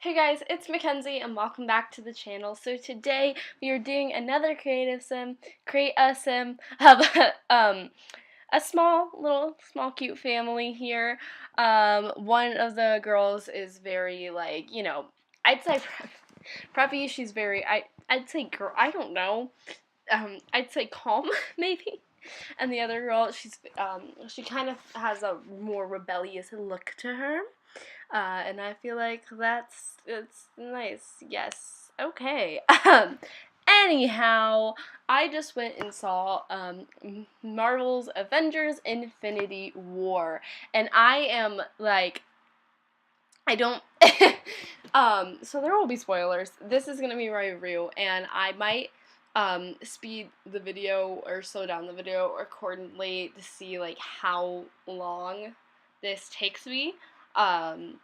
Hey guys, it's Mackenzie and welcome back to the channel. So today we are doing another creative sim, create a sim of a small cute family here. One of the girls is very I'd say preppy. She's very I'd say girl, I don't know. I'd say calm maybe. And the other girl, she kind of has a more rebellious look to her. And I feel like it's nice. Yes. Okay. Anyhow, I just went and saw Marvel's Avengers Infinity War, and I am like, I don't. So there will be spoilers. This is gonna be my review, and I might speed the video or slow down the video accordingly to see like how long this takes me. Um,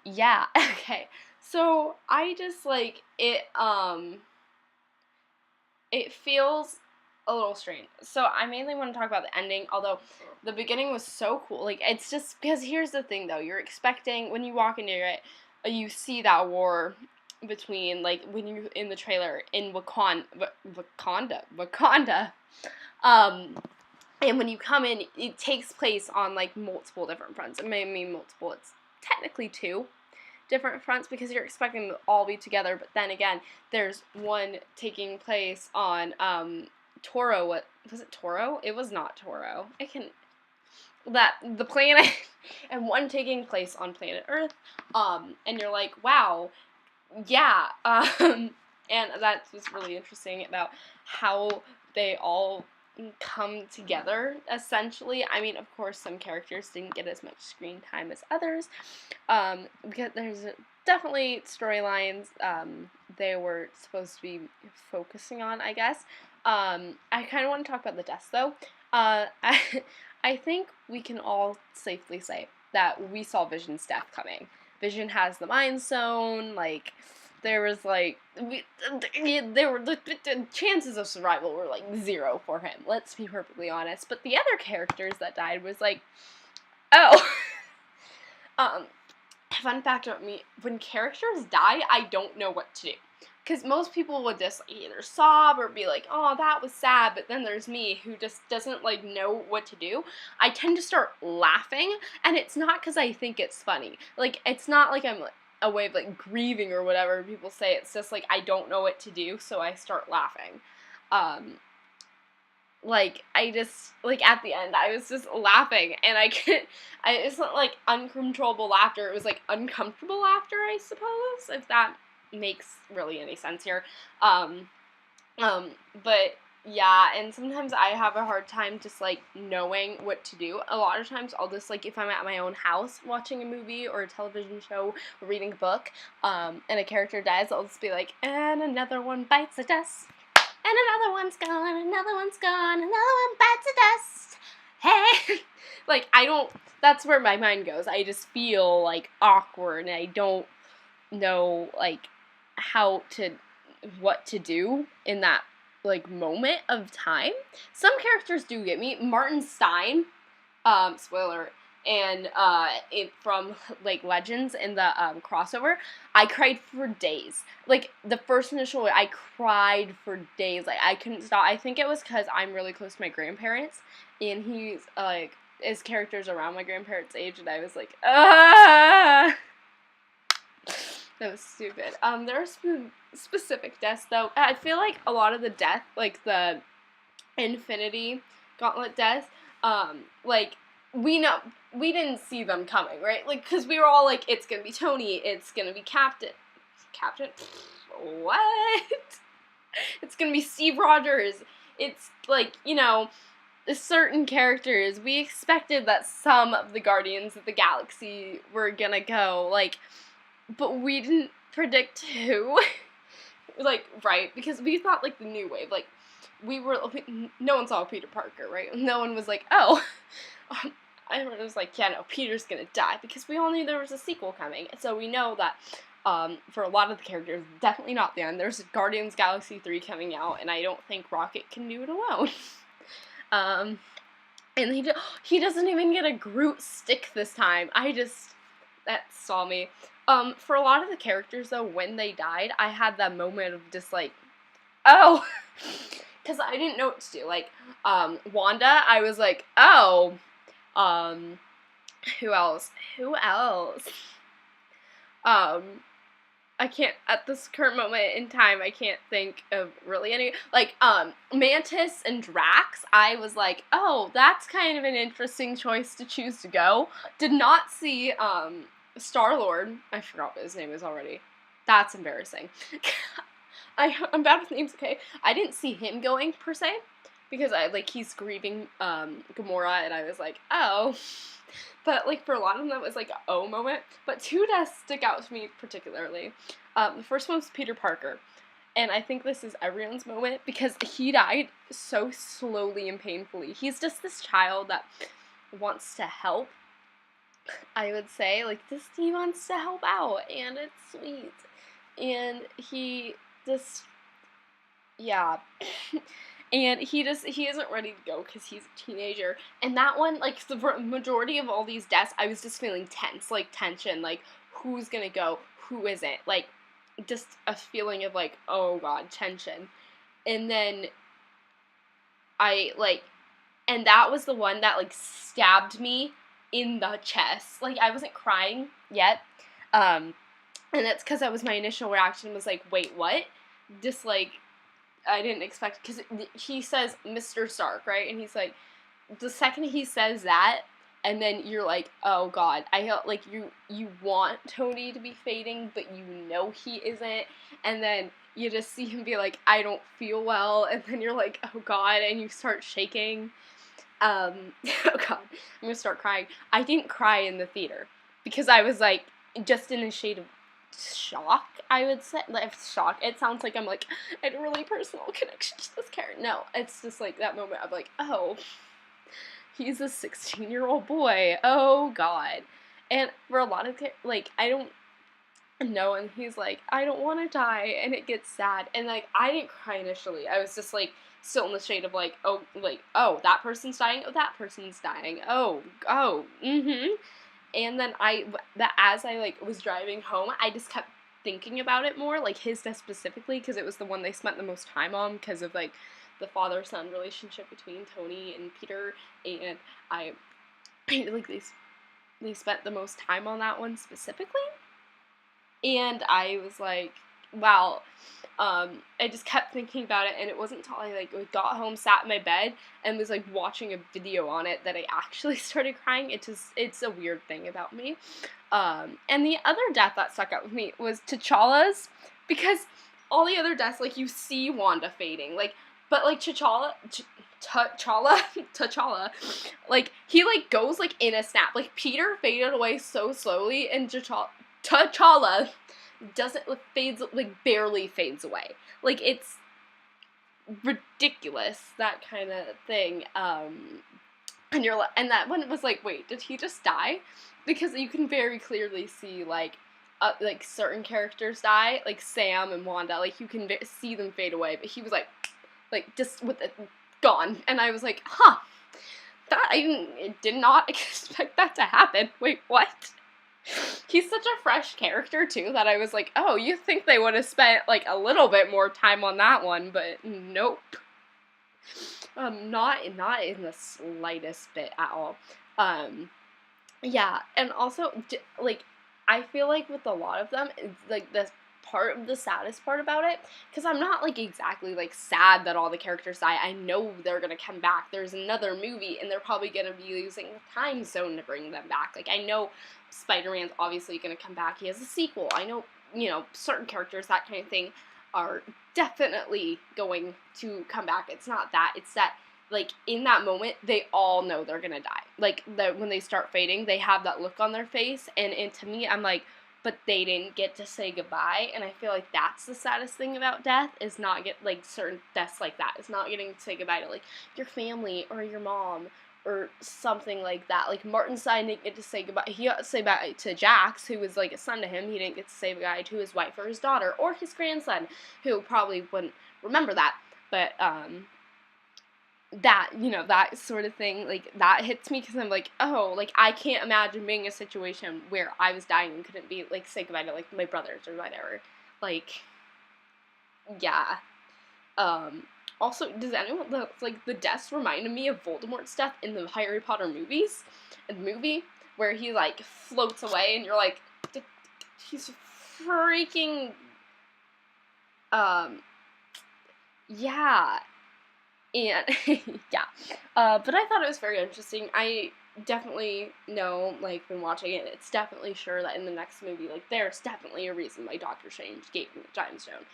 yeah, okay. So I just like it feels a little strange. So I mainly want to talk about the ending, although the beginning was so cool. Like, it's just because here's the thing though, you're expecting when you walk into it, you see that war between, like, when you in the trailer in Wakanda. Um and when you come in, it takes place on like multiple different fronts. It may mean multiple, it's technically two different fronts because you're expecting them to all be together, but then again, there's one taking place on Toro. What was it? Toro? It was not Toro. The planet, and one taking place on planet Earth. And you're like, wow, yeah. And that's what's really interesting about how they all come together, essentially. I mean, of course, some characters didn't get as much screen time as others, because there's definitely storylines they were supposed to be focusing on, I guess. I kind of want to talk about the deaths, though. I think we can all safely say that we saw Vision's death coming. Vision has the Mind Stone, like, there was, like, the chances of survival were, like, 0 for him, let's be perfectly honest. But the other characters that died was, like, oh. Fun fact about me, when characters die, I don't know what to do. Because most people would just either sob or be like, oh, that was sad, but then there's me who just doesn't, like, know what to do. I tend to start laughing, and it's not because I think it's funny. Like, it's not like I'm a way of, like, grieving or whatever people say. It's just, like, I don't know what to do, so I start laughing. Like, I just, like, at the end, I was just laughing, and it's not, like, uncontrollable laughter, it was, like, uncomfortable laughter, I suppose, if that makes really any sense here. But, yeah, and sometimes I have a hard time just, like, knowing what to do. A lot of times, I'll just, like, if I'm at my own house watching a movie or a television show or reading a book, and a character dies, I'll just be like, and another one bites the dust. And another one's gone, another one's gone, another one bites the dust. Hey! Like, that's where my mind goes. I just feel, like, awkward, and I don't know, like, what to do in that, like, moment of time. Some characters do get me. Martin Stein, spoiler, and from, like, Legends in the crossover, I cried for days. Like, the first initial, I cried for days. Like, I couldn't stop. I think it was because I'm really close to my grandparents, and he's, like, his character's around my grandparents' age, and I was like, ah! That was stupid. There are specific deaths, though. I feel like a lot of the death, like, the Infinity Gauntlet deaths, like, we didn't see them coming, right? Like, because we were all like, it's gonna be Tony, it's gonna be Captain? What? It's gonna be Steve Rogers. It's, like, you know, certain characters. We expected that some of the Guardians of the Galaxy were gonna go, like, but we didn't predict who. Like, right? Because we thought, like, the New Wave, like, no one saw Peter Parker, right? No one was like, oh. Everyone was like, yeah, no, Peter's gonna die, because we all knew there was a sequel coming, so we know that, for a lot of the characters, definitely not the end. There's Guardians Galaxy 3 coming out, and I don't think Rocket can do it alone. And he doesn't even get a Groot stick this time. That saw me. For a lot of the characters, though, when they died, I had that moment of just, like, oh, because I didn't know what to do. Like, Wanda, I was like, oh, who else? Who else? I can't, at this current moment in time, I can't think of really any, like, Mantis and Drax, I was like, oh, that's kind of an interesting choice to choose to go. Did not see, Star-Lord, I forgot what his name is already. That's embarrassing. I'm bad with names, okay? I didn't see him going, per se, because he's grieving, Gamora, and I was like, oh. But, like, for a lot of them, that was, like, a oh moment. But two deaths stick out to me particularly. The first one was Peter Parker. And I think this is everyone's moment, because he died so slowly and painfully. He's just this child that wants to help, I would say. Like, he wants to help out, and it's sweet. And he just, yeah. And he isn't ready to go because he's a teenager. And that one, like, the majority of all these deaths, I was just feeling tense, like, tension, like, who's gonna go, who isn't, like, just a feeling of, like, oh god, tension. And then and that was the one that, like, stabbed me in the chest. Like, I wasn't crying yet, and that's because that was my initial reaction, was like, wait, what? Just, like, I didn't expect, because he says Mr. Stark, right? And he's like, the second he says that, and then you're like, oh god, I felt like you want Tony to be fading, but you know he isn't, and then you just see him be like, I don't feel well, and then you're like, oh god, and you start shaking. Oh god, I'm gonna start crying. I didn't cry in the theater, because I was like, just in a shade of shock, I would say. Like, shock, it sounds like I'm like, I had a really personal connection to this character. No, it's just like that moment of like, oh, he's a 16-year-old boy, oh god. And for a lot of, like, I don't know, and he's like, I don't want to die, and it gets sad, and like, I didn't cry initially, I was just like, still in the shade of like, oh, that person's dying, oh, that person's dying, oh, and then as I, like, was driving home, I just kept thinking about it more, like, his death specifically, because it was the one they spent the most time on, because of, like, the father-son relationship between Tony and Peter, and like, they spent the most time on that one specifically, and I was like, wow, I just kept thinking about it, and it wasn't until I, like, got home, sat in my bed, and was, like, watching a video on it that I actually started crying. It's a weird thing about me. And the other death that stuck out with me was T'Challa's, because all the other deaths, like, you see Wanda fading, like, but, like, T'Challa, like, he, like, goes, like, in a snap. Like, Peter faded away so slowly, and T'Challa doesn't, barely fades away. Like, it's ridiculous, that kind of thing. And that one was like, wait, did he just die? Because you can very clearly see, like, certain characters die, like Sam and Wanda, like, you can see them fade away, but he was like, just with it gone, and I was like, huh, that, I did not expect that to happen. Wait, what? He's such a fresh character, too, that I was like, oh, you think they would have spent, like, a little bit more time on that one, but nope. Not in the slightest bit at all. Yeah, and also, like, I feel like with a lot of them, like, the saddest part about it, because I'm not, like, exactly, like, sad that all the characters die. I know they're gonna come back. There's another movie, and they're probably gonna be using the time zone to bring them back. Like, I know Spider-Man's obviously gonna come back. He has a sequel. I know, certain characters, that kind of thing, are definitely going to come back. It's not that. It's that, like, in that moment, they all know they're gonna die. Like, when they start fading, they have that look on their face, and to me, I'm like, but they didn't get to say goodbye, and I feel like that's the saddest thing about death, is not certain deaths like that, is not getting to say goodbye to, like, your family, or your mom, or something like that. Like, Martinstein didn't get to say goodbye. He got to say goodbye to Jax, who was, like, a son to him. He didn't get to say goodbye to his wife or his daughter, or his grandson, who probably wouldn't remember that, but, that, you know, that sort of thing, like, that hits me, because I'm like, oh, like, I can't imagine being in a situation where I was dying and couldn't be, like, say goodbye to, like, my brothers or whatever. Like, yeah. Also, does anyone, like, the deaths reminded me of Voldemort's death in the Harry Potter movies, in the movie, where he, like, floats away, and you're like, he's freaking, yeah. And, yeah. But I thought it was very interesting. I definitely know, like, when watching it, it's definitely sure that in the next movie, like, there's definitely a reason why Doctor Strange gave him the Time Stone.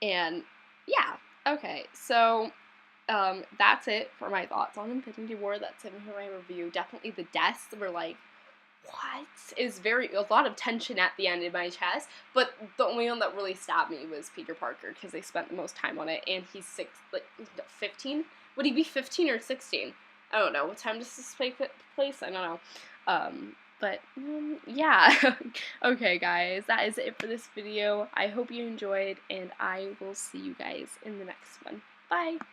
And, yeah. Okay, so, that's it for my thoughts on Infinity War. That's it for my review. Definitely the deaths were, like, what? Is a lot of tension at the end in my chest, but the only one that really stabbed me was Peter Parker, because they spent the most time on it, and he's 15? Would he be 15 or 16? I don't know. What time does this take place? I don't know. But, yeah. Okay, guys, that is it for this video. I hope you enjoyed, and I will see you guys in the next one. Bye!